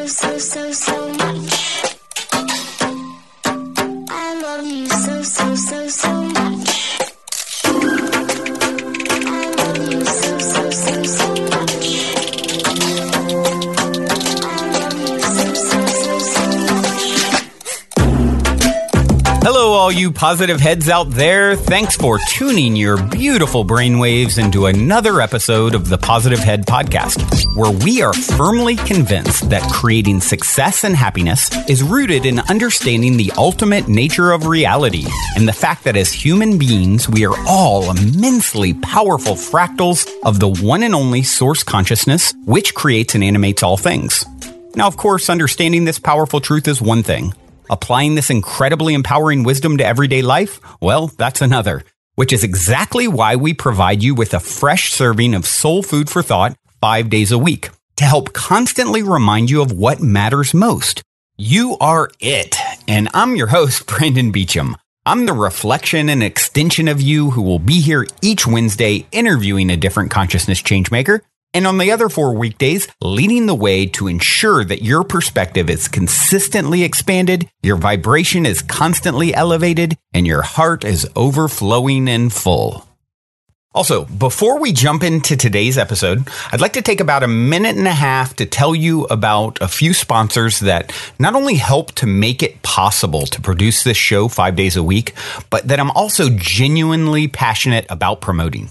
so much. I love you so much. I love you so much. I love you so much. Hello, all you positive heads out there. Thanks for tuning your beautiful brainwaves into another episode of the Positive Head Podcast, where we are firmly convinced that creating success and happiness is rooted in understanding the ultimate nature of reality and the fact that as human beings, we are all immensely powerful fractals of the one and only source consciousness, which creates and animates all things. Now, of course, understanding this powerful truth is one thing. Applying this incredibly empowering wisdom to everyday life? Well, that's another, which is exactly why we provide you with a fresh serving of soul food for thought 5 days a week to help constantly remind you of what matters most. You are it. And I'm your host, Brandon Beecham. I'm the reflection and extension of you who will be here each Wednesday interviewing a different consciousness changemaker. And on the other 4 weekdays, leading the way to ensure that your perspective is consistently expanded, your vibration is constantly elevated, and your heart is overflowing and full. Also, before we jump into today's episode, I'd like to take about a minute and a half to tell you about a few sponsors that not only help to make it possible to produce this show 5 days a week, but that I'm also genuinely passionate about promoting.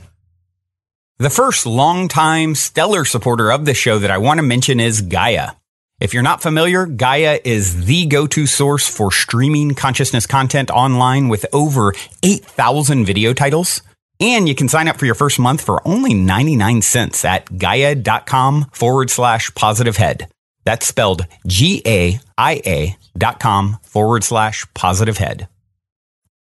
The first longtime stellar supporter of the show that I want to mention is Gaia. If you're not familiar, Gaia is the go-to source for streaming consciousness content online with over 8,000 video titles. And you can sign up for your first month for only 99 cents at gaia.com/positivehead. That's spelled GAIA.com/positivehead.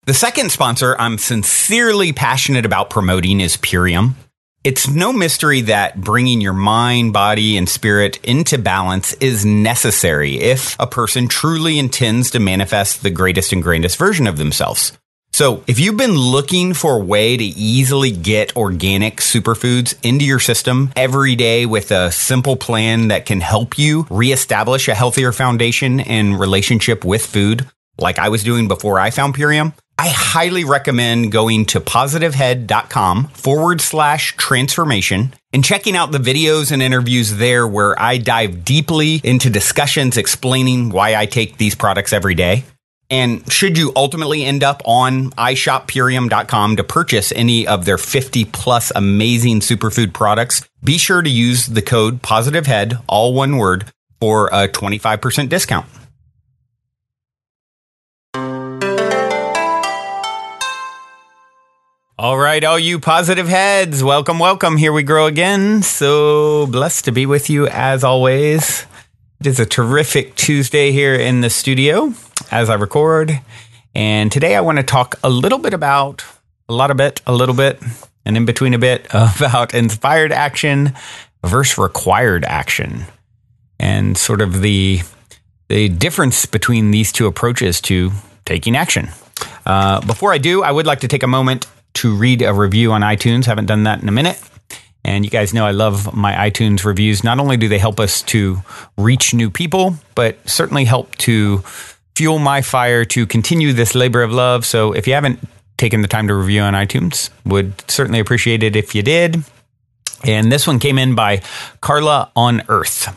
The second sponsor I'm sincerely passionate about promoting is Purium. It's no mystery that bringing your mind, body, and spirit into balance is necessary if a person truly intends to manifest the greatest and grandest version of themselves. So if you've been looking for a way to easily get organic superfoods into your system every day with a simple plan that can help you reestablish a healthier foundation and relationship with food, like I was doing before I found Purium, I highly recommend going to positivehead.com/transformation and checking out the videos and interviews there where I dive deeply into discussions explaining why I take these products every day. And should you ultimately end up on iShopPurium.com to purchase any of their 50 plus amazing superfood products, be sure to use the code POSITIVEHEAD, all one word, for a 25% discount. All right, all you positive heads, welcome, welcome. Here we grow again. So blessed to be with you as always. It is a terrific Tuesday here in the studio as I record. And today I want to talk a little bit, and in between a bit about inspired action versus required action and sort of the difference between these two approaches to taking action. Before I do, I would like to take a moment to read a review on iTunes. Haven't done that in a minute. And you guys know I love my iTunes reviews. Not only do they help us to reach new people, but certainly help to fuel my fire to continue this labor of love. So if you haven't taken the time to review on iTunes, would certainly appreciate it if you did. And this one came in by Carla on Earth.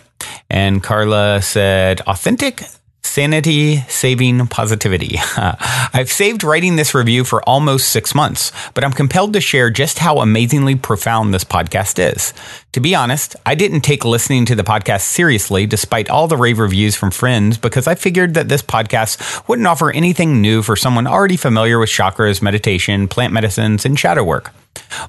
And Carla said, authentic sanity-saving positivity. I've saved writing this review for almost 6 months, but I'm compelled to share just how amazingly profound this podcast is. To be honest, I didn't take listening to the podcast seriously despite all the rave reviews from friends because I figured that this podcast wouldn't offer anything new for someone already familiar with chakras, meditation, plant medicines, and shadow work.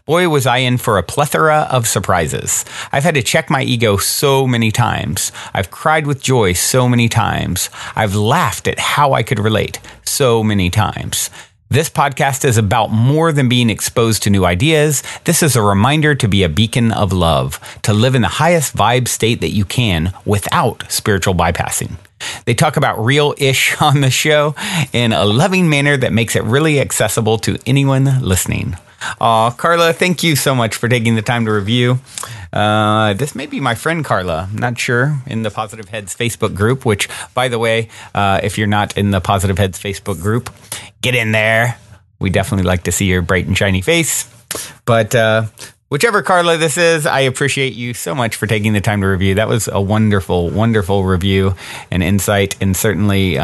Boy, was I in for a plethora of surprises. I've had to check my ego so many times. I've cried with joy so many times. I've laughed at how I could relate so many times. This podcast is about more than being exposed to new ideas. This is a reminder to be a beacon of love, to live in the highest vibe state that you can without spiritual bypassing. They talk about real-ish on the show in a loving manner that makes it really accessible to anyone listening. Carla, thank you so much for taking the time to review. This may be my friend Carla. I'm not sure, in the Positive Heads Facebook group, which, by the way, if you're not in the Positive Heads Facebook group, get in there. We definitely like to see your bright and shiny face. But whichever Carla this is, I appreciate you so much for taking the time to review. That was a wonderful, wonderful review and insight, and certainly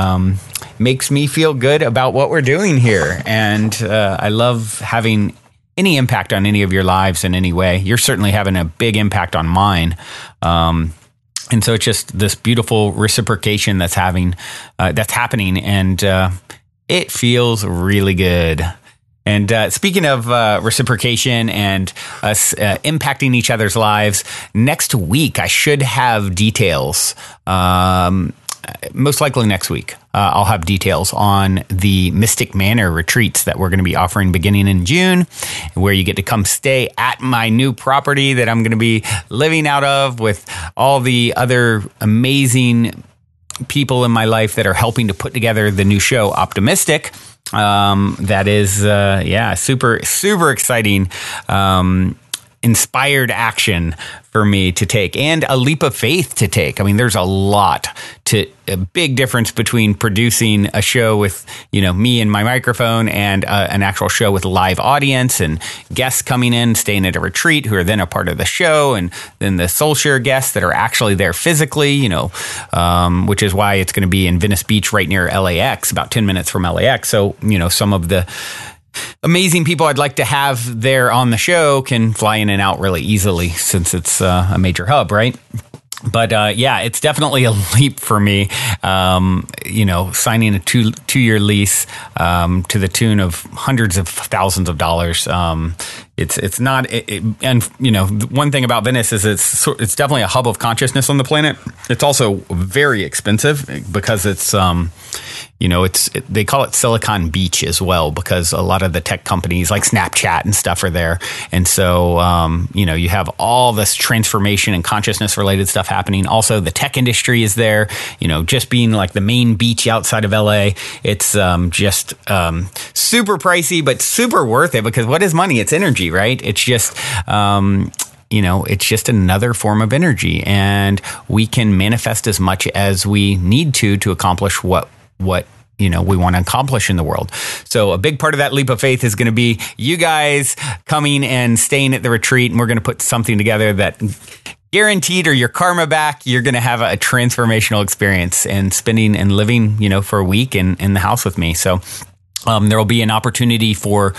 makes me feel good about what we're doing here. And I love having any impact on any of your lives in any way. You're certainly having a big impact on mine. And so it's just this beautiful reciprocation that's happening, and it feels really good. And speaking of reciprocation and us impacting each other's lives, next week I should have details. Most likely next week, I'll have details on the Mystic Manor retreats that we're going to be offering beginning in June, where you get to come stay at my new property that I'm going to be living out of with all the other amazing people in my life that are helping to put together the new show, Optimistic. That is, super, super exciting, inspired action for me to take, and a leap of faith to take. I mean, there's a big difference between producing a show with, me and my microphone, and an actual show with a live audience and guests coming in, staying at a retreat, who are then a part of the show, and then the Soul Share guests that are actually there physically, which is why it's going to be in Venice Beach, right near LAX, about 10 minutes from LAX. So, some of the amazing people I'd like to have there on the show can fly in and out really easily, since it's a major hub, right? But it's definitely a leap for me, signing a two-year lease to the tune of hundreds of thousands of dollars. It's not, and one thing about Venice is it's definitely a hub of consciousness on the planet. It's also very expensive because it's they call it Silicon Beach as well, because a lot of the tech companies like Snapchat and stuff are there. And so, you have all this transformation and consciousness related stuff happening. Also, the tech industry is there, just being like the main beach outside of LA. It's just super pricey, but super worth it, because what is money? It's energy, right? It's just, it's just another form of energy, and we can manifest as much as we need to accomplish what we want to accomplish in the world. So a big part of that leap of faith is going to be you guys coming and staying at the retreat, and we're going to put something together that guaranteed, or your karma back, you're going to have a transformational experience and spending and living, for a week in the house with me. So there will be an opportunity for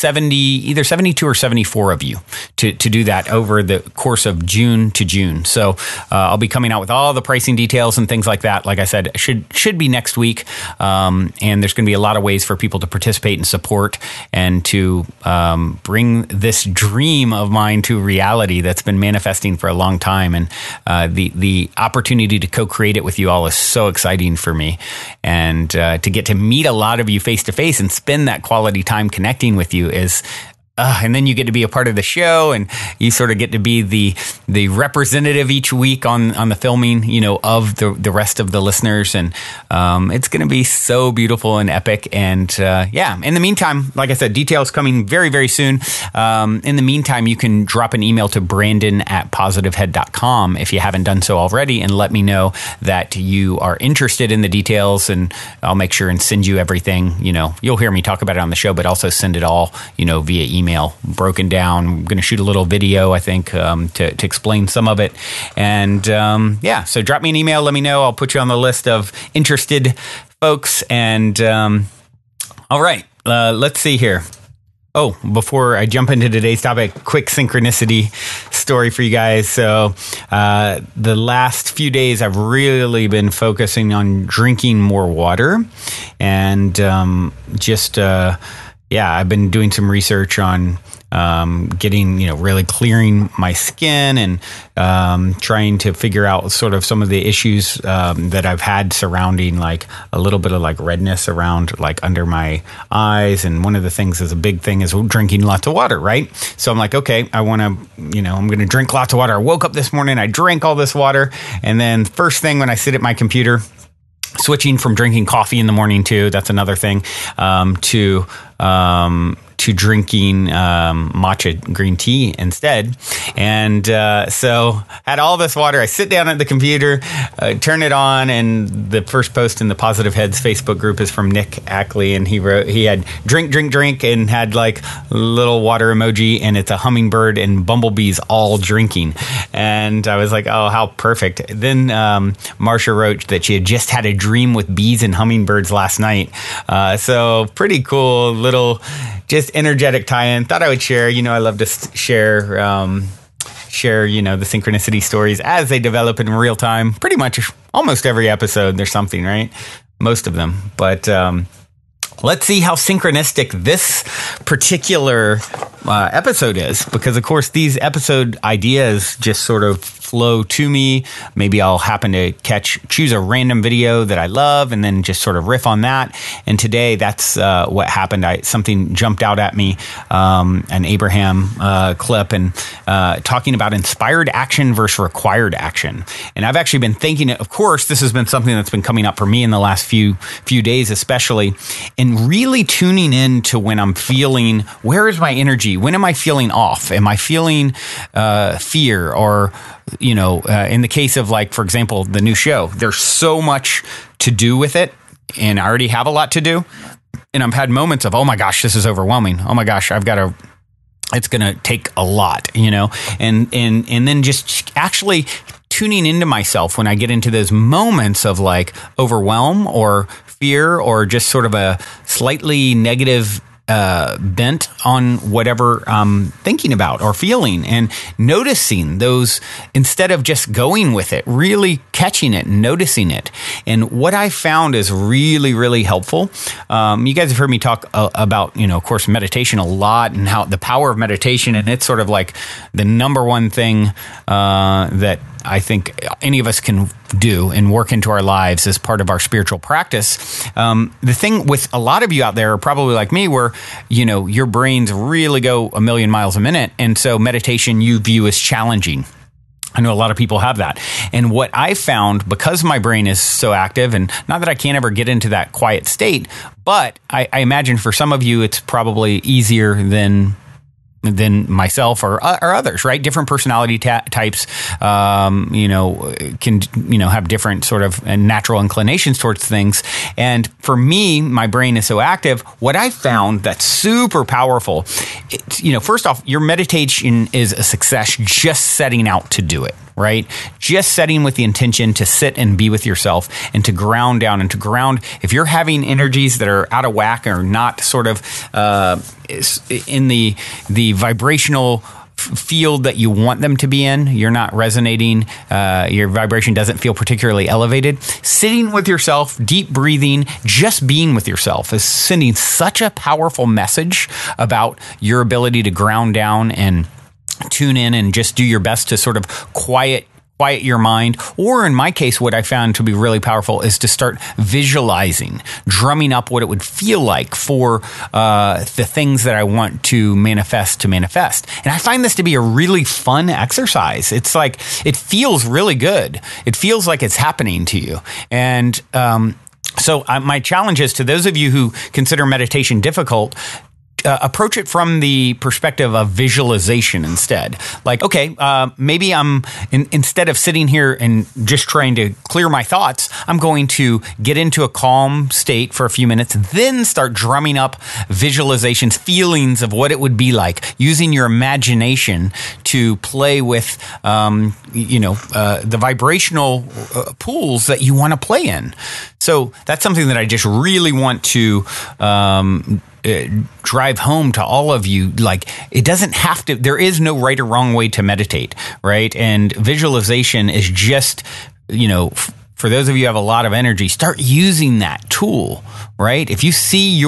either 72 or 74 of you to do that over the course of June to June. So I'll be coming out with all the pricing details and things like that. Like I said, should be next week. And there's going to be a lot of ways for people to participate and support, and to bring this dream of mine to reality that's been manifesting for a long time. And the opportunity to co-create it with you all is so exciting for me. And to get to meet a lot of you face to face and spend that quality time connecting with you is, and then you get to be a part of the show, and you sort of get to be the representative each week on the filming, of the rest of the listeners. And it's going to be so beautiful and epic. And in the meantime, like I said, details coming very, very soon. In the meantime, you can drop an email to brandon@positivehead.com if you haven't done so already, and let me know that you are interested in the details, and I'll make sure and send you everything. You'll hear me talk about it on the show, but also send it all, via email, broken down. I'm going to shoot a little video, I think, to explain some of it. And so drop me an email. Let me know. I'll put you on the list of interested folks. And all right, let's see here. Oh, before I jump into today's topic, quick synchronicity story for you guys. So the last few days, I've really been focusing on drinking more water, and I've been doing some research on getting, really clearing my skin, and trying to figure out sort of some of the issues that I've had surrounding, like a little bit of like redness around like under my eyes. And one of the things is a big thing is drinking lots of water, right? So I'm like, okay, I'm going to drink lots of water. I woke up this morning, I drank all this water. And then first thing when I sit at my computer, switching from drinking coffee in the morning too, that's another thing, to to drinking matcha green tea instead. And so had all this water. I sit down at the computer, turn it on, and the first post in the Positive Heads Facebook group is from Nick Ackley, and he had drink, and had like a little water emoji, and it's a hummingbird and bumblebees all drinking. And I was like, oh, how perfect. Then Marsha wrote that she had just had a dream with bees and hummingbirds last night. So pretty cool little just energetic tie-in. Thought I would share. I love to share, the synchronicity stories as they develop in real time. Pretty much almost every episode, there's something, right? Most of them. But let's see how synchronistic this particular episode is, because, of course, these episode ideas just sort of flow to me. Maybe I'll happen to choose a random video that I love and then just sort of riff on that. And today, that's what happened. Something jumped out at me, an Abraham clip, and talking about inspired action versus required action. And I've actually been thinking, of course, this has been something that's been coming up for me in the last few days, especially, and really tuning in to when I'm feeling, where is my energy? When am I feeling off? Am I feeling fear? Or, in the case of, like, for example, the new show, there's so much to do with it, and I already have a lot to do. And I've had moments of, oh my gosh, this is overwhelming. Oh my gosh, it's going to take a lot, and then just actually tuning into myself when I get into those moments of like overwhelm or fear or just sort of a slightly negative bent on whatever I'm thinking about or feeling, and noticing those instead of just going with it, really catching it, noticing it. And what I found is really, really helpful. You guys have heard me talk about, of course, meditation a lot, and how the power of meditation, and it's sort of like the number one thing that I think any of us can do and work into our lives as part of our spiritual practice. The thing with a lot of you out there are probably like me, where, your brains really go a million miles a minute. And so meditation you view as challenging. I know a lot of people have that. And what I found, because my brain is so active, and not that I can't ever get into that quiet state, but I imagine for some of you, it's probably easier than myself or others, right? Different personality types, can, have different sort of natural inclinations towards things. And for me, my brain is so active. What I found that's super powerful, first off, your meditation is a success just setting out to do it, right? Just setting with the intention to sit and be with yourself and to ground down, and to ground. If you're having energies that are out of whack or not sort of in the vibrational field that you want them to be in, you're not resonating, your vibration doesn't feel particularly elevated, sitting with yourself, deep breathing, just being with yourself is sending such a powerful message about your ability to ground down and tune in and just do your best to sort of quiet your mind. Or in my case, what I found to be really powerful is to start visualizing, drumming up what it would feel like for the things that I want to manifest. And I find this to be a really fun exercise. It's like, it feels really good. It feels like it's happening to you. And so my challenge is to those of you who consider meditation difficult, approach it from the perspective of visualization instead. Like, okay, maybe I'm, instead of sitting here and just trying to clear my thoughts, I'm going to get into a calm state for a few minutes, then start drumming up visualizations, feelings of what it would be like, using your imagination to play with, the vibrational pools that you want to play in. So that's something that I just really want to drive home to all of you. Like, it doesn't have to, there is no right or wrong way to meditate, right? And visualization is just, for those of you who have a lot of energy, start using that tool, right? If you see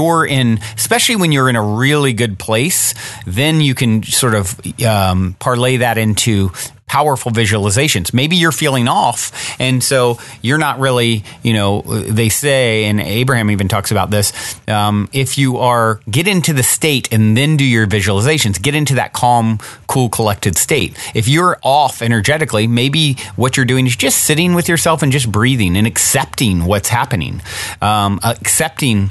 especially when you're in a really good place, then you can sort of parlay that into powerful visualizations. Maybe you're feeling off, and so you're not really, they say, and Abraham even talks about this, if you get into the state and then do your visualizations, get into that calm, cool, collected state. If you're off energetically, maybe what you're doing is just sitting with yourself and just breathing and accepting what's happening. Accepting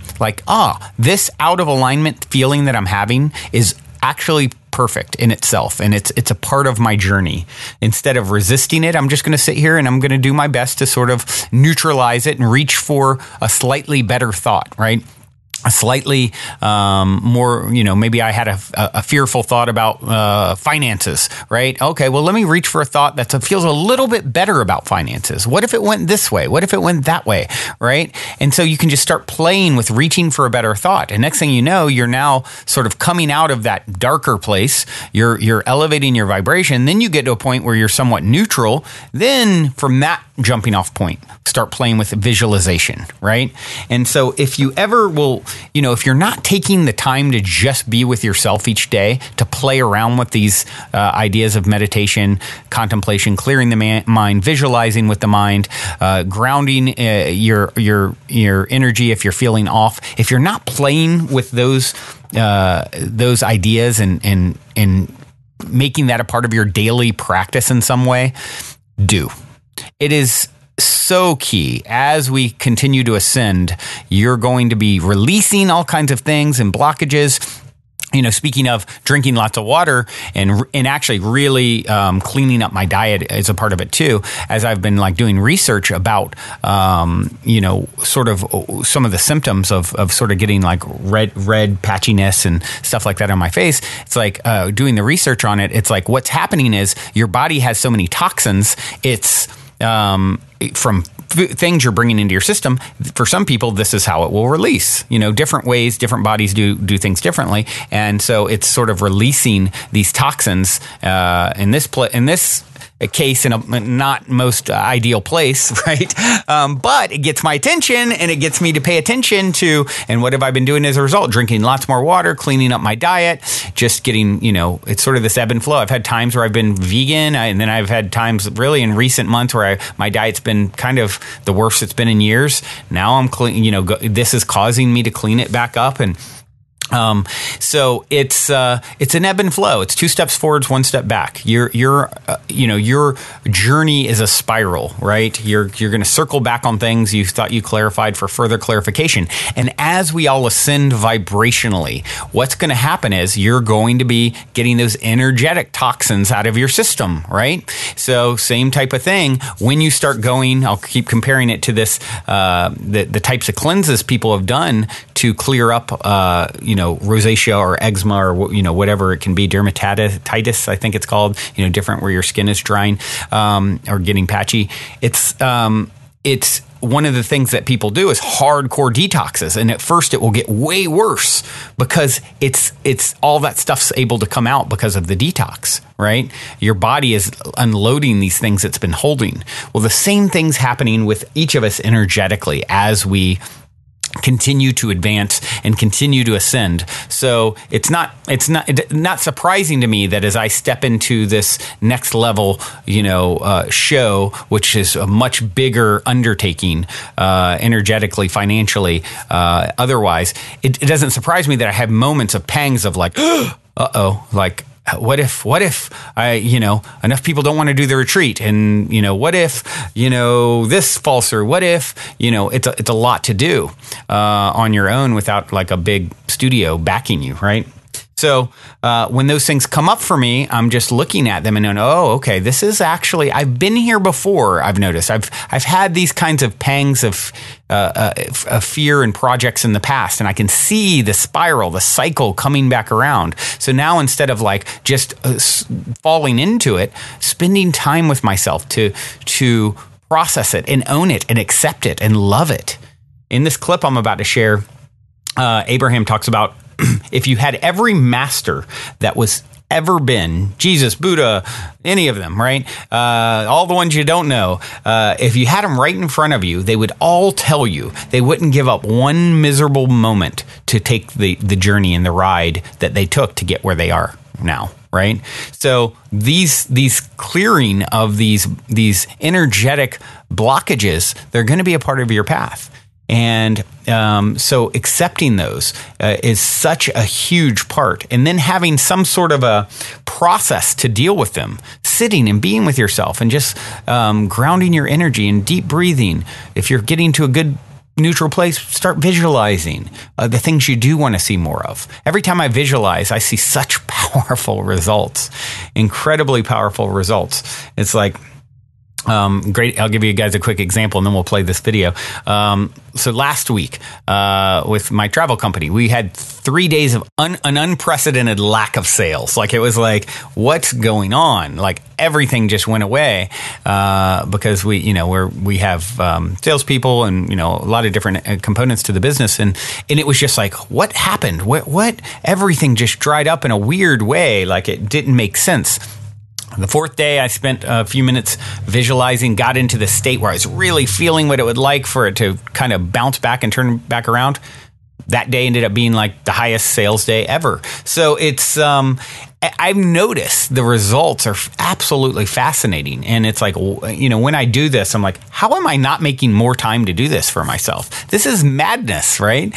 this out of alignment feeling that I'm having is actually perfect in itself, and it's a part of my journey. Instead of resisting it, I'm just going to sit here and I'm going to do my best to sort of neutralize it and reach for a slightly better thought, right? A slightly more, maybe I had a fearful thought about finances, right? Okay, well, let me reach for a thought that feels a little bit better about finances. What if it went this way? What if it went that way, right? And so you can just start playing with reaching for a better thought. And next thing you know, you're now sort of coming out of that darker place. You're elevating your vibration. Then you get to a point where you're somewhat neutral. Then from that jumping off point, start playing with visualization, right? And so if you ever will, if you're not taking the time to just be with yourself each day, to play around with these ideas of meditation, contemplation, clearing the mind, visualizing with the mind, grounding your energy if you're feeling off, if you're not playing with those ideas and making that a part of your daily practice in some way, do. It is so key. As we continue to ascend, you're going to be releasing all kinds of things and blockages. Speaking of drinking lots of water and actually really cleaning up my diet is a part of it too, as I've been doing research about, sort of some of the symptoms of sort of getting red patchiness and stuff like that on my face. It's doing the research on it. It's what's happening is your body has so many toxins. It's from things you're bringing into your system. For some people, this is how it will release. Different ways, different bodies do things differently, and so it's sort of releasing these toxins in this case in a not most ideal place, right? But it gets my attention and it gets me to pay attention to, and what have I been doing as a result? Drinking lots more water, cleaning up my diet, just getting, it's sort of this ebb and flow. I've had times where I've been vegan, and then I've had times really in recent months where my diet's been kind of the worst it's been in years. Now I'm clean, this is causing me to clean it back up, and so it's an ebb and flow. It's 2 steps forwards, 1 step back. Your journey is a spiral, right? You're going to circle back on things you thought you clarified for further clarification. And as we all ascend vibrationally, what's going to happen is you're going to be getting those energetic toxins out of your system, right? So same type of thing. When you start going, I'll keep comparing it to this, the types of cleanses people have done to clear up, rosacea or eczema or, whatever it can be, dermatitis, I think it's called, different where your skin is drying, or getting patchy. It's one of the things that people do is hardcore detoxes. And at first it will get way worse because it's all that stuff's able to come out because of the detox, right? Your body is unloading these things it's been holding. Well, the same thing's happening with each of us energetically as we continue to advance and continue to ascend. So it's not surprising to me that as I step into this next level, show, which is a much bigger undertaking, energetically, financially, otherwise, it doesn't surprise me that I have moments of pangs of what if I, enough people don't want to do the retreat, and what if this falls through? What if it's a lot to do on your own without a big studio backing you, right? So when those things come up for me, I'm just looking at them and going, oh, okay, this is actually, I've been here before. I've noticed I've had these kinds of pangs of fear and projects in the past, and I can see the spiral, the cycle coming back around. So now instead of just falling into it, spending time with myself to process it and own it and accept it and love it. In this clip I'm about to share, Abraham talks about if you had every master that was ever been, Jesus, Buddha, any of them, right? All the ones you don't know, if you had them right in front of you, they would all tell you they wouldn't give up one miserable moment to take the journey and the ride that they took to get where they are. now, right? So these clearing of these energetic blockages, they're going to be a part of your path. And so accepting those is such a huge part. And then having some sort of a process to deal with them, sitting and being with yourself and just grounding your energy and deep breathing. If you're getting to a good neutral place, start visualizing the things you do want to see more of. Every time I visualize, I see such powerful results, incredibly powerful results. It's like, great. I'll give you guys a quick example and then we'll play this video. So last week, with my travel company, we had 3 days of an unprecedented lack of sales. Like, it was like, what's going on? Like, everything just went away, because we have, salespeople and, a lot of different components to the business. And it was just like, what happened? What everything just dried up in a weird way. Like, it didn't make sense. The fourth day, I spent a few minutes visualizing, got into the state where I was really feeling what it would like for it to kind of bounce back and turn back around. That day ended up being like the highest sales day ever. So it's, I've noticed the results are absolutely fascinating. And it's like, when I do this, I'm like, how am I not making more time to do this for myself? This is madness, right?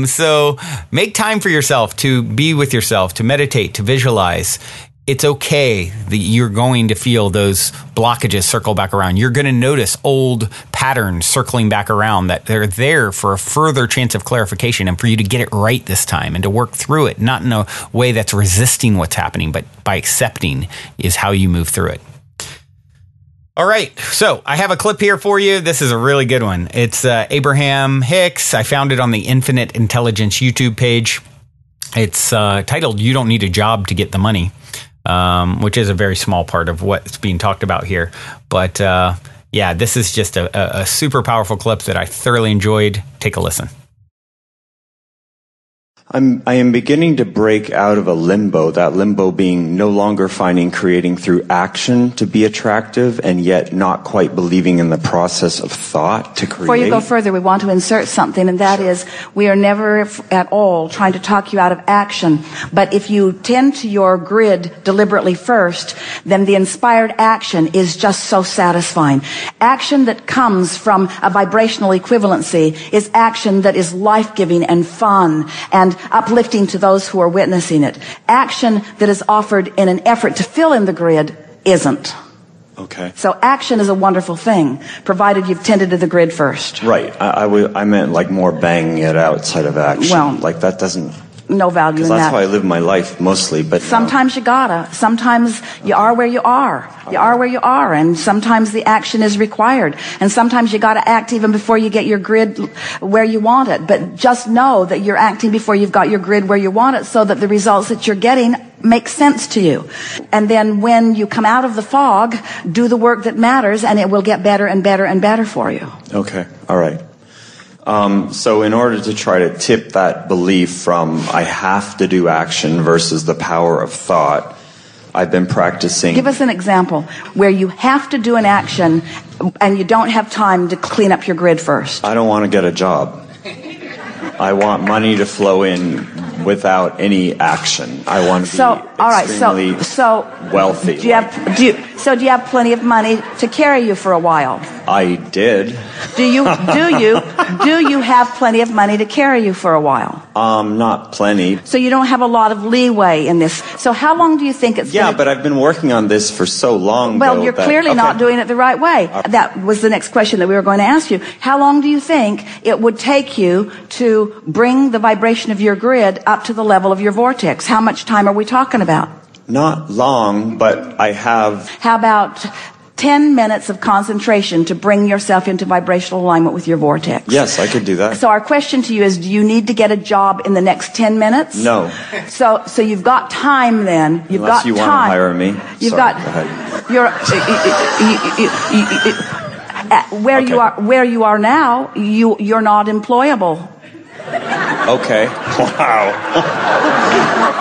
So make time for yourself, to be with yourself, to meditate, to visualize. It's okay that you're going to feel those blockages circle back around. You're going to notice old patterns circling back around, that they're there for a further chance of clarification and for you to get it right this time and to work through it, not in a way that's resisting what's happening, but by accepting is how you move through it. All right, so I have a clip here for you. This is a really good one. It's Abraham-Hicks. I found it on the Infinite Intelligence YouTube page. It's titled, "You Don't Need a Job to Get the Money." Which is a very small part of what's being talked about here. But this is just a super powerful clip that I thoroughly enjoyed. Take a listen. I am beginning to break out of a limbo, that limbo being no longer finding creating through action to be attractive, and yet not quite believing in the process of thought to create. Before you go further, we want to insert something, and that is, we are never at all trying to talk you out of action. But if you tend to your grid deliberately first, then the inspired action is just so satisfying. Action that comes from a vibrational equivalency is action that is life-giving and fun and uplifting to those who are witnessing it. Action that is offered in an effort to fill in the grid isn't. Okay. So action is a wonderful thing, provided you've tended to the grid first. Right. I meant like more banging it outside of action. Well, like that doesn't... No value in that. That's how I live my life mostly, but sometimes you gotta. Sometimes you are where you are. You are where you are, and sometimes the action is required. And sometimes you gotta act even before you get your grid where you want it. But just know that you're acting before you've got your grid where you want it, so that the results that you're getting make sense to you. And then when you come out of the fog, do the work that matters, and it will get better and better and better for you. Okay. All right. So in order to try to tip that belief from I have to do action versus the power of thought, I've been practicing. Give us an example where you have to do an action and you don't have time to clean up your grid first. I don't want to get a job. I want money to flow in without any action. I want to be extremely wealthy. Do you have plenty of money to carry you for a while? I did. Do you have plenty of money to carry you for a while? Not plenty. So you don't have a lot of leeway in this. So how long do you think it's Yeah, but I've been working on this for so long. Well, you're clearly not doing it the right way. That was the next question that we were going to ask you. How long do you think it would take you to bring the vibration of your grid up to the level of your vortex? How much time are we talking about? Not long, but I have... How about 10 minutes of concentration to bring yourself into vibrational alignment with your vortex? Yes, I could do that. So our question to you is, do you need to get a job in the next 10 minutes? No. So you've got time then. You've Unless got you time. want to hire me. You've Sorry, got... Go ahead. Where you are now, you're not employable. Okay. Wow.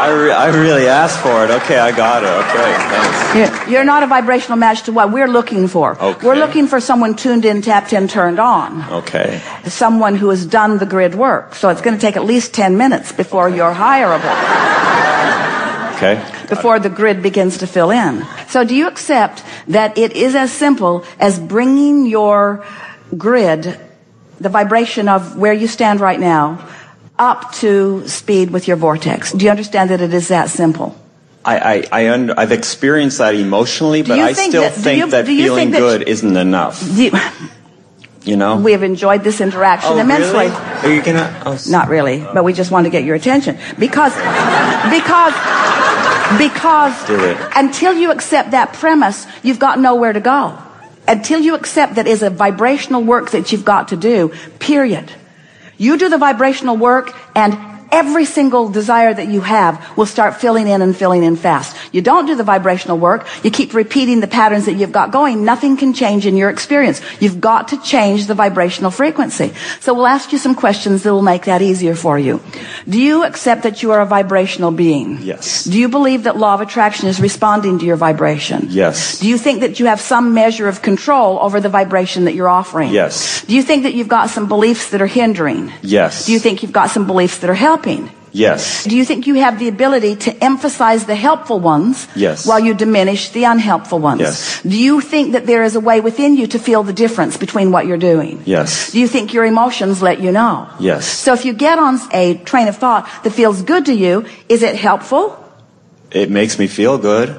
I really asked for it. Okay, I got it. Okay, thanks. You're not a vibrational match to what we're looking for. Okay. We're looking for someone tuned in, tapped in, turned on. Okay. Someone who has done the grid work. So it's going to take at least 10 minutes before you're hireable. Okay. Before the grid begins to fill in. So do you accept that it is as simple as bringing your grid, the vibration of where you stand right now, up to speed with your vortex? Do you understand that it is that simple? I've experienced that emotionally, but I still think that feeling good isn't enough. You know? We have enjoyed this interaction immensely. Really? Are you gonna? Oh, not really, but we just want to get your attention. Because do it. Until you accept that premise, you've got nowhere to go. Until you accept that is a vibrational work that you've got to do, period. You do the vibrational work, and every single desire that you have will start filling in fast. You don't do the vibrational work, you keep repeating the patterns that you've got going, nothing can change in your experience. You've got to change the vibrational frequency. So we'll ask you some questions that will make that easier for you. Do you accept that you are a vibrational being? Yes. Do you believe that law of attraction is responding to your vibration? Yes. Do you think that you have some measure of control over the vibration that you're offering? Yes. Do you think that you've got some beliefs that are hindering? Yes. Do you think you've got some beliefs that are helping? Yes. Do you think you have the ability to emphasize the helpful ones Yes. while you diminish the unhelpful ones? Yes. Do you think that there is a way within you to feel the difference between what you're doing? Yes. Do you think your emotions let you know? Yes. So if you get on a train of thought that feels good to you, is it helpful? It makes me feel good.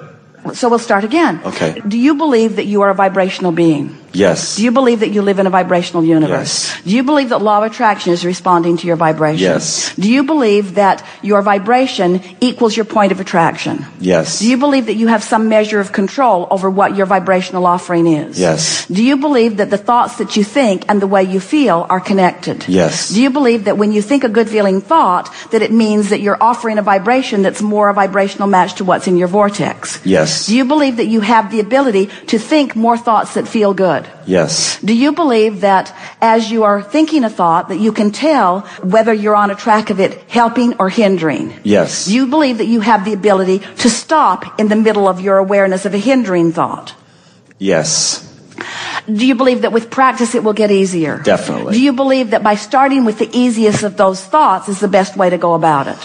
So we'll start again. Okay. Do you believe that you are a vibrational being? Yes. Do you believe that you live in a vibrational universe? Yes. Do you believe that law of attraction is responding to your vibration? Yes. Do you believe that your vibration equals your point of attraction? Yes. Do you believe that you have some measure of control over what your vibrational offering is? Yes. Do you believe that the thoughts that you think and the way you feel are connected? Yes. Do you believe that when you think a good feeling thought, that it means that you're offering a vibration that's more a vibrational match to what's in your vortex? Yes. Do you believe that you have the ability to think more thoughts that feel good? Yes. Do you believe that as you are thinking a thought that you can tell whether you're on a track of it helping or hindering? Yes. Do you believe that you have the ability to stop in the middle of your awareness of a hindering thought? Yes. Do you believe that with practice it will get easier? Definitely. Do you believe that by starting with the easiest of those thoughts is the best way to go about it?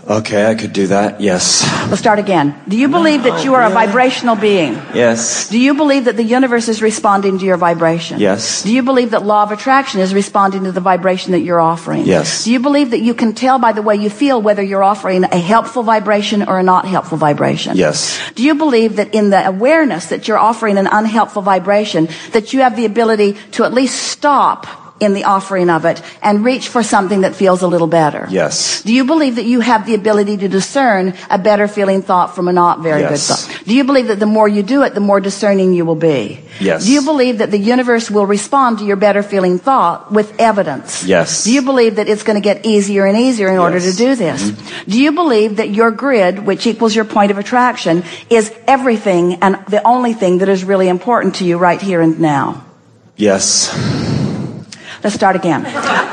Okay, I could do that. Yes. Let's start again. Do you believe that you are a vibrational being? Yes. Do you believe that the universe is responding to your vibration? Yes. Do you believe that law of attraction is responding to the vibration that you're offering? Yes. Do you believe that you can tell by the way you feel whether you're offering a helpful vibration or a not helpful vibration? Yes. Do you believe that in the awareness that you're offering an unhelpful vibration, that you have the ability to at least stop in the offering of it and reach for something that feels a little better? Yes. Do you believe that you have the ability to discern a better feeling thought from a not very good Yes. thought? Do you believe that the more you do it, the more discerning you will be? Yes. Do you believe that the universe will respond to your better feeling thought with evidence? Yes. Do you believe that it's going to get easier and easier in order to Yes. do this? Do you believe that your grid, which equals your point of attraction, is everything and the only thing that is really important to you right here and now? Yes. Let's start again.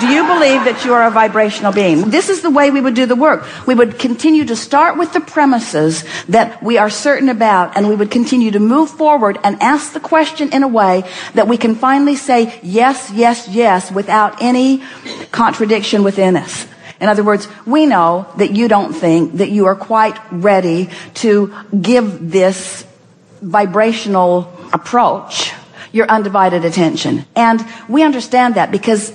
Do you believe that you are a vibrational being? This is the way we would do the work. We would continue to start with the premises that we are certain about, and we would continue to move forward and ask the question in a way that we can finally say yes, yes, yes without any contradiction within us. In other words, we know that you don't think that you are quite ready to give this vibrational approach your undivided attention. And we understand that because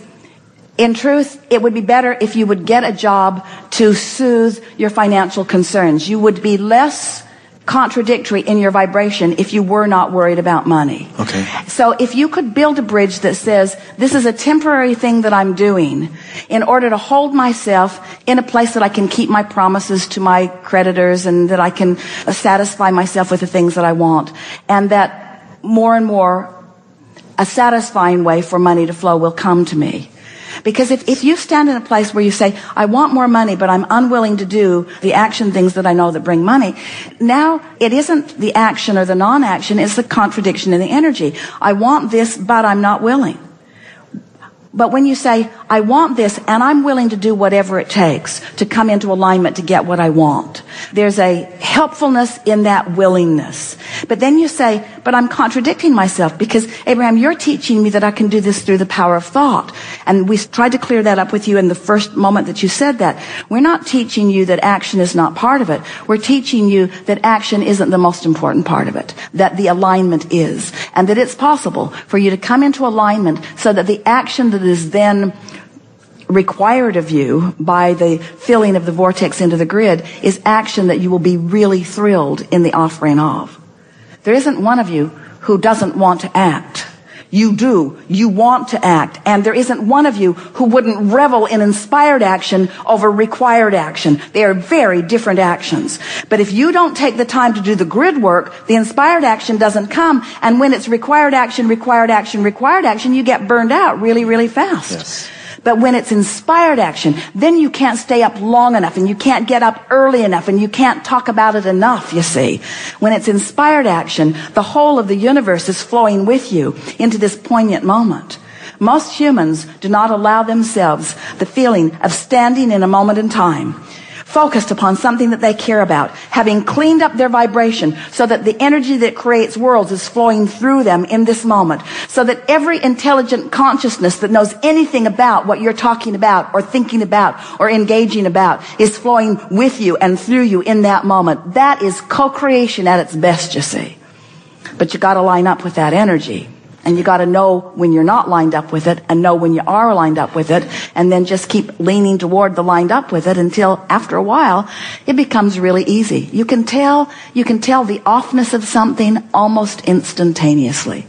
in truth, it would be better if you would get a job to soothe your financial concerns. You would be less contradictory in your vibration if you were not worried about money. Okay. So if you could build a bridge that says, this is a temporary thing that I'm doing in order to hold myself in a place that I can keep my promises to my creditors and that I can satisfy myself with the things that I want, and that more and more a satisfying way for money to flow will come to me. Because if you stand in a place where you say, I want more money, but I'm unwilling to do the action things that I know that bring money, now it isn't the action or the non-action, it's the contradiction in the energy. I want this, but I'm not willing. But when you say, I want this and I'm willing to do whatever it takes to come into alignment to get what I want. There's a helpfulness in that willingness. But then you say, but I'm contradicting myself because, Abraham, you're teaching me that I can do this through the power of thought. And we tried to clear that up with you in the first moment that you said that. We're not teaching you that action is not part of it. We're teaching you that action isn't the most important part of it, that the alignment is, and that it's possible for you to come into alignment so that the action that is then required of you by the filling of the vortex into the grid is action that you will be really thrilled in the offering of. There isn't one of you who doesn't want to act. You do. You want to act. And there isn't one of you who wouldn't revel in inspired action over required action. They are very different actions. But if you don't take the time to do the grid work, the inspired action doesn't come. And when it's required action, you get burned out really, really fast. Yes. But when it's inspired action, then you can't stay up long enough and you can't get up early enough and you can't talk about it enough, you see. When it's inspired action, the whole of the universe is flowing with you into this poignant moment. Most humans do not allow themselves the feeling of standing in a moment in time, focused upon something that they care about, having cleaned up their vibration so that the energy that creates worlds is flowing through them in this moment, so that every intelligent consciousness that knows anything about what you're talking about or thinking about or engaging about is flowing with you and through you in that moment. That is co-creation at its best, you see. But you got to line up with that energy. And you got to know when you're not lined up with it and know when you are lined up with it, and then just keep leaning toward the lined up with it until after a while it becomes really easy. You can tell the offness of something almost instantaneously.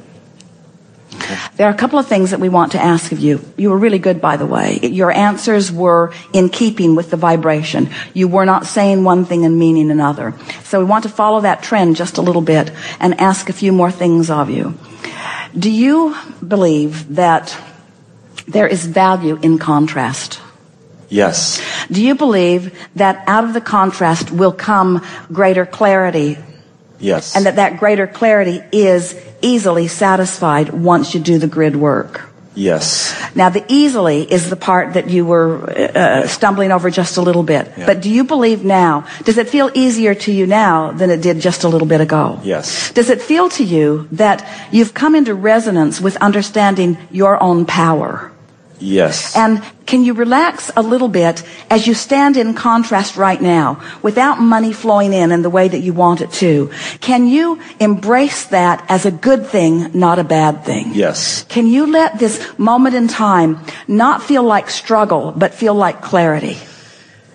Okay. There are a couple of things that we want to ask of you. You were really good, by the way. Your answers were in keeping with the vibration. You were not saying one thing and meaning another. So we want to follow that trend just a little bit and ask a few more things of you. Do you believe that there is value in contrast? Yes. Do you believe that out of the contrast will come greater clarity? Yes. And that greater clarity is easily satisfied once you do the grid work? Yes. Now, the easily is the part that you were stumbling over just a little bit. Yeah. But do you believe now, does it feel easier to you now than it did just a little bit ago? Yes. Does it feel to you that you've come into resonance with understanding your own power? Yes. And can you relax a little bit as you stand in contrast right now without money flowing in the way that you want it to? Can you embrace that as a good thing, not a bad thing? Yes. Can you let this moment in time not feel like struggle, but feel like clarity?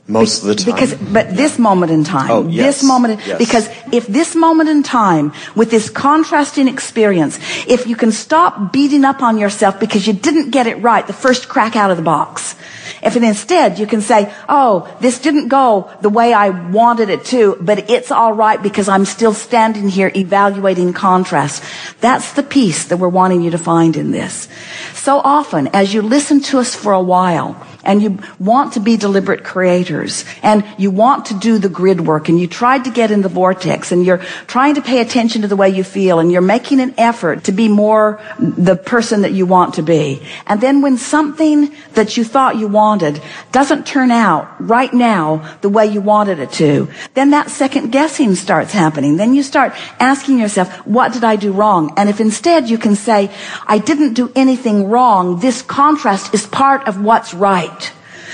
Most of the time. This moment in time. Oh, yes. This moment, yes. Because if this moment in time, with this contrasting experience, if you can stop beating up on yourself because you didn't get it right the first crack out of the box, if instead you can say, oh, this didn't go the way I wanted it to, but it's all right because I'm still standing here evaluating contrast. That's the peace that we're wanting you to find in this. So often, as you listen to us for a while, and you want to be deliberate creators, and you want to do the grid work, and you tried to get in the vortex, and you're trying to pay attention to the way you feel, and you're making an effort to be more the person that you want to be. And then when something that you thought you wanted doesn't turn out right now the way you wanted it to, then that second guessing starts happening. Then you start asking yourself, what did I do wrong? And if instead you can say, I didn't do anything wrong, this contrast is part of what's right.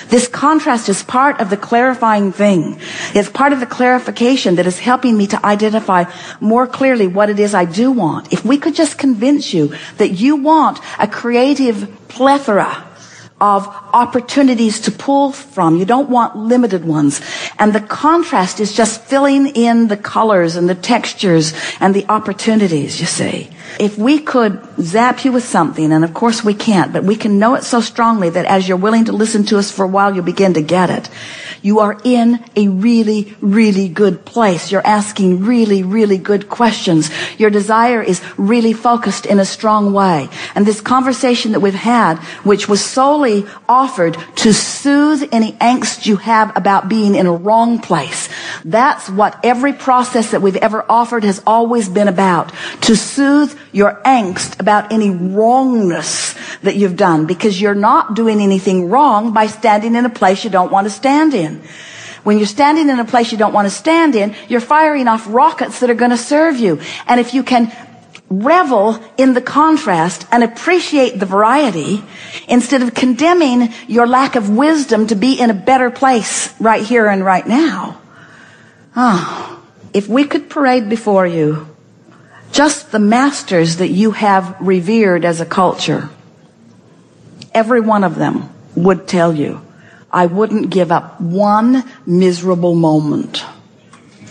This contrast is part of the clarifying thing. It's part of the clarification that is helping me to identify more clearly what it is I do want. If we could just convince you that you want a creative plethora of opportunities to pull from. You don't want limited ones. And the contrast is just filling in the colors and the textures and the opportunities, you see. If we could zap you with something, and of course we can't, but we can know it so strongly that as you're willing to listen to us for a while, you'll begin to get it. You are in a really, really good place. You're asking really, really good questions. Your desire is really focused in a strong way. And this conversation that we've had, which was solely offered to soothe any angst you have about being in a wrong place, That's what every process that we've ever offered has always been about. To soothe your angst about any wrongness that you've done, because you're not doing anything wrong by standing in a place you don't want to stand in. When you're standing in a place you don't want to stand in, you're firing off rockets that are going to serve you. And if you can revel in the contrast and appreciate the variety instead of condemning your lack of wisdom to be in a better place right here and right now. If we could parade before you just the masters that you have revered as a culture, every one of them would tell you, I wouldn't give up one miserable moment,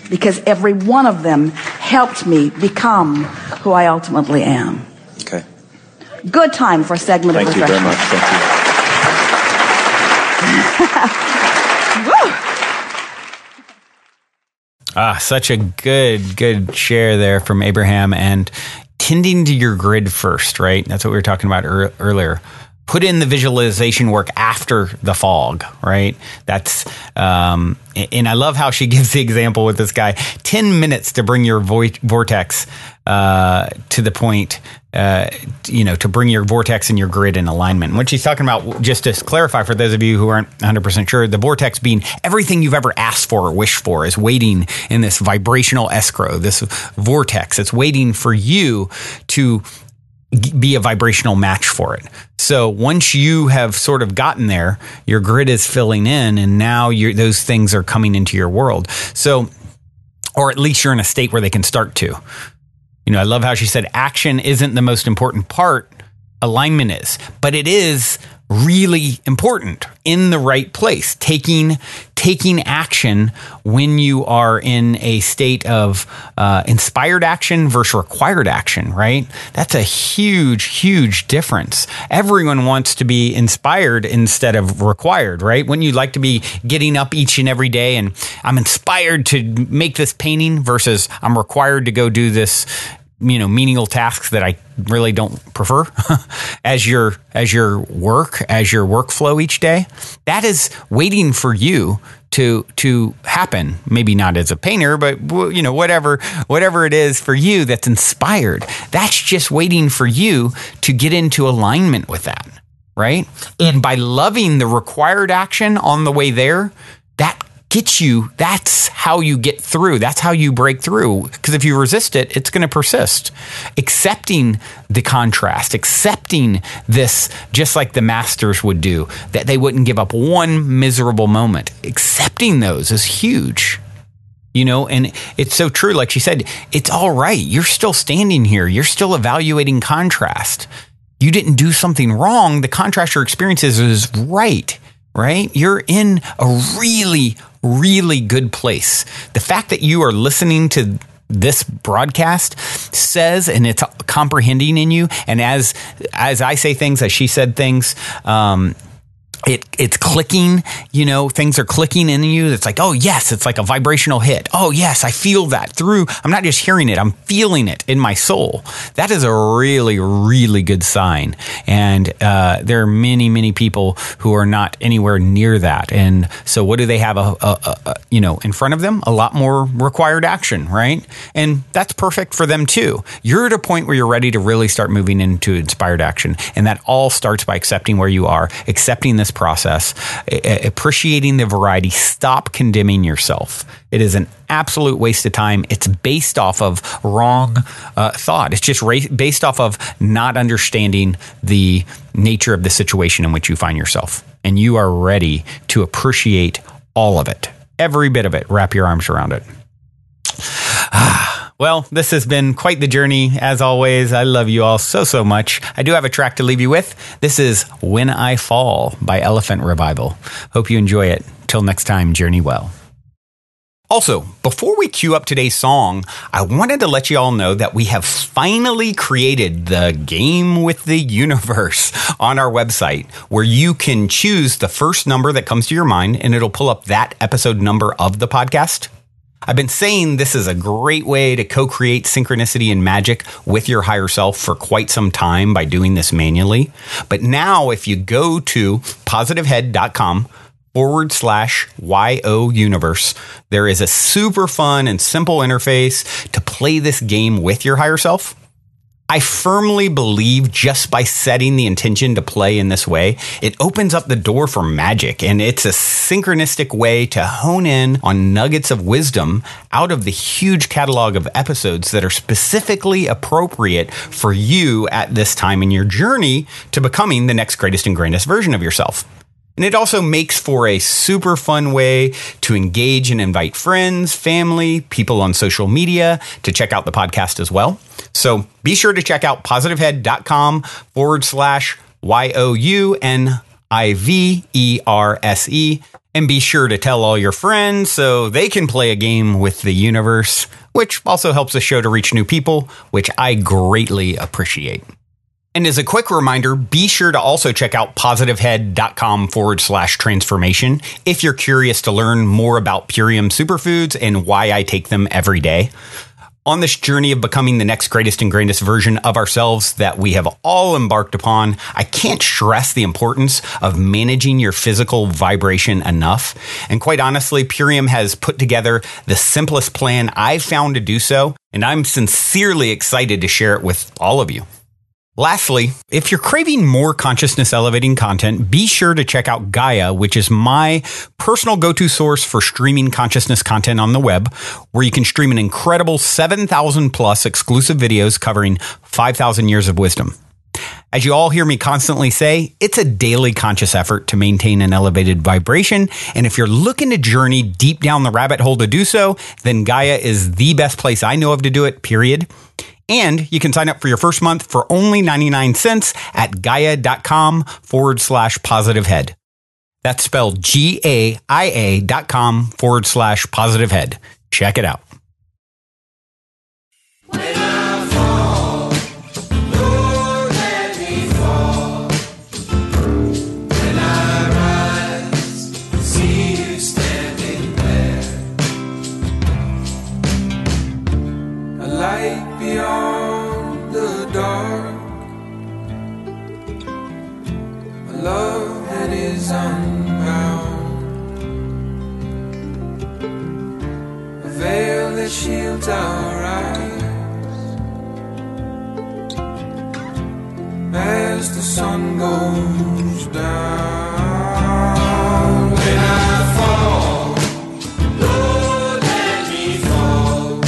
because every one of them helped me become who I ultimately am. Okay. Good time for a segment of Thank you very much. Thank you. Such a good share there from Abraham, and tending to your grid first, right? That's what we were talking about earlier. Put in the visualization work after the fog, right? That's, and I love how she gives the example with this guy, 10 minutes to bring your vortex, to the point, to bring your vortex and your grid in alignment. And what she's talking about, just to clarify for those of you who aren't 100% sure, the vortex being everything you've ever asked for or wished for is waiting in this vibrational escrow, this vortex. It's waiting for you to be a vibrational match for it. So once you have sort of gotten there, your grid is filling in, and now those things are coming into your world. So, or at least you're in a state where they can start to. I love how she said action isn't the most important part, alignment is, but it is really important in the right place. Taking action when you are in a state of inspired action versus required action, right? That's a huge difference. Everyone wants to be inspired instead of required, right? Wouldn't you like to be getting up each and every day and I'm inspired to make this painting versus I'm required to go do this, menial tasks that I really don't prefer as your workflow each day? That is waiting for you to happen. Maybe not as a painter, but whatever it is for you that's inspired. That's just waiting for you to get into alignment with that, right? And by loving the required action on the way there, that gets you, that's how you get through. That's how you break through. Because if you resist it, it's going to persist. Accepting the contrast, accepting this, just like the masters would do, that they wouldn't give up one miserable moment. Accepting those is huge. And it's so true. Like she said, it's all right. You're still standing here. You're still evaluating contrast. You didn't do something wrong. The contrast you're experiencing is right? You're in a really good place. The fact that you are listening to this broadcast says, and it's comprehending in you. And as I say things, as she said things, it's clicking, things are clicking in you. It's like, oh yes, it's like a vibrational hit. Oh yes, I feel that through. I'm not just hearing it, I'm feeling it in my soul. That is a really good sign. And there are many people who are not anywhere near that. And so what do they have in front of them? A lot more required action, right? And that's perfect for them too. You're at a point where you're ready to really start moving into inspired action. And that all starts by accepting where you are, accepting this process, appreciating the variety. Stop condemning yourself. It is an absolute waste of time. It's based off of wrong thought. It's just based off of not understanding the nature of the situation in which you find yourself. And you are ready to appreciate all of it, every bit of it. Wrap your arms around it. Well, this has been quite the journey. As always, I love you all so much. I do have a track to leave you with. This is When I Fall by Elephant Revival. Hope you enjoy it. Till next time, journey well. Also, before we cue up today's song, I wanted to let you all know that we have finally created the Game with the Universe on our website, where you can choose the first number that comes to your mind, and it'll pull up that episode number of the podcast. I've been saying this is a great way to co-create synchronicity and magic with your higher self for quite some time by doing this manually. But now if you go to positivehead.com YO Universe. There is a super fun and simple interface to play this game with your higher self. I firmly believe just by setting the intention to play in this way, it opens up the door for magic, and it's a synchronistic way to hone in on nuggets of wisdom out of the huge catalog of episodes that are specifically appropriate for you at this time in your journey to becoming the next greatest and grandest version of yourself. And it also makes for a super fun way to engage and invite friends, family, people on social media to check out the podcast as well. So be sure to check out positivehead.com/YOUNIVERSE and be sure to tell all your friends so they can play a game with the universe, which also helps the show to reach new people, which I greatly appreciate. And as a quick reminder, be sure to also check out positivehead.com/transformation if you're curious to learn more about Purium superfoods and why I take them every day. On this journey of becoming the next greatest and grandest version of ourselves that we have all embarked upon, I can't stress the importance of managing your physical vibration enough. And quite honestly, Purium has put together the simplest plan I've found to do so, and I'm sincerely excited to share it with all of you. Lastly, if you're craving more consciousness elevating content, be sure to check out Gaia, which is my personal go-to source for streaming consciousness content on the web, where you can stream an incredible 7,000 plus exclusive videos covering 5,000 years of wisdom. As you all hear me constantly say, it's a daily conscious effort to maintain an elevated vibration. And if you're looking to journey deep down the rabbit hole to do so, then Gaia is the best place I know of to do it, period. And you can sign up for your first month for only 99 cents at gaia.com/positivehead. That's spelled GAIA.com/positivehead. Check it out. When I fall, Lord, let me fall. When I rise, see you standing there. A light beyond the dark, a love that is unbound, a veil that shields our eyes as the sun goes down. When I fall, Lord, let me fall.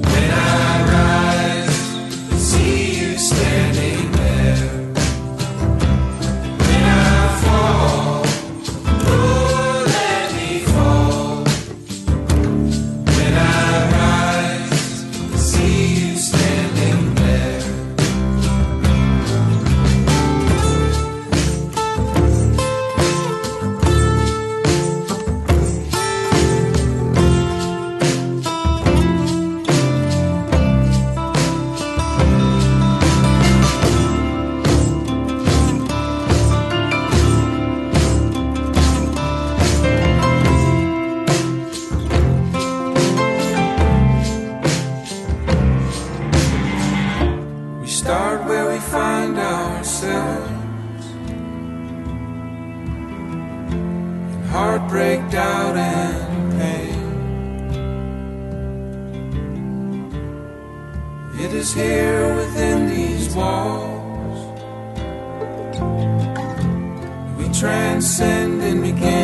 When I rise, see you standing there. When I fall, Lord, let me fall. When I rise, see you standing there. We start where we find ourselves, in heartbreak, doubt, and pain. It is here within these walls we transcend and begin